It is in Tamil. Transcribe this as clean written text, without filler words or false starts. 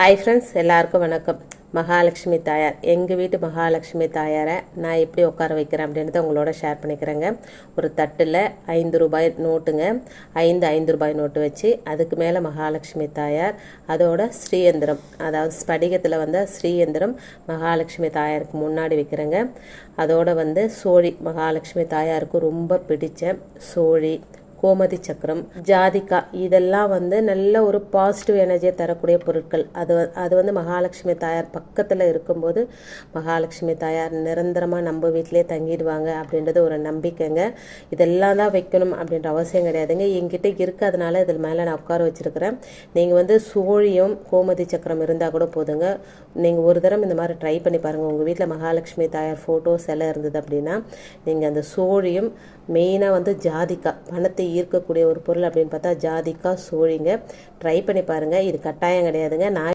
ஹாய் ஃப்ரெண்ட்ஸ், எல்லாருக்கும் வணக்கம். மகாலட்சுமி தாயார், எங்கள் வீட்டு மகாலட்சுமி தாயாரை நான் எப்படி உட்கார வைக்கிறேன் அப்படின்றத உங்களோட ஷேர் பண்ணிக்கிறேங்க. ஒரு தட்டில் 5 ரூபாய் நோட்டுங்க, 5 ரூபாய் நோட்டு வச்சு அதுக்கு மேலே மகாலட்சுமி தாயார், அதோட ஸ்ரீயந்திரம், அதாவது ஸ்படிகத்தில் வந்த ஸ்ரீயந்திரம் மகாலட்சுமி தாயாருக்கு முன்னாடி வைக்கிறேங்க. அதோட சோழி, மகாலட்சுமி தாயாருக்கு ரொம்ப பிடிச்ச சோழி, கோமதி சக்கரம், ஜாதிக்கா, இதெல்லாம் நல்ல ஒரு பாசிட்டிவ் எனர்ஜியை தரக்கூடிய பொருட்கள். அது மகாலட்சுமி தாயார் பக்கத்தில் இருக்கும்போது மகாலட்சுமி தாயார் நிரந்தரமாக நம்ம வீட்டிலே தங்கிடுவாங்க அப்படின்றது ஒரு நம்பிக்கைங்க. இதெல்லாம் தான் வைக்கணும் அப்படின்ற அவசியம் கிடையாதுங்க. என்கிட்ட இருக்கிறதுனால இதில் மேலே நான் உட்கார வச்சுருக்கிறேன். நீங்கள் சோழியும் கோமதி சக்கரம் இருந்தால் கூட போதுங்க. நீங்கள் ஒரு தரம் இந்த மாதிரி ட்ரை பண்ணி பாருங்கள். உங்கள் வீட்டில் மகாலட்சுமி தாயார் ஃபோட்டோஸ் எல்லாம் இருந்தது அப்படின்னா நீங்கள் அந்த சோழியும், மெயினாக ஜாதிக்கா, பணத்தை ஈர்க்கக்கூடிய ஒரு பொருள் அப்படின்னு பார்த்தா ஜாதிக்கா, சோழிங்க, ட்ரை பண்ணி பாருங்கள். இது கட்டாயம் கிடையாதுங்க. நான்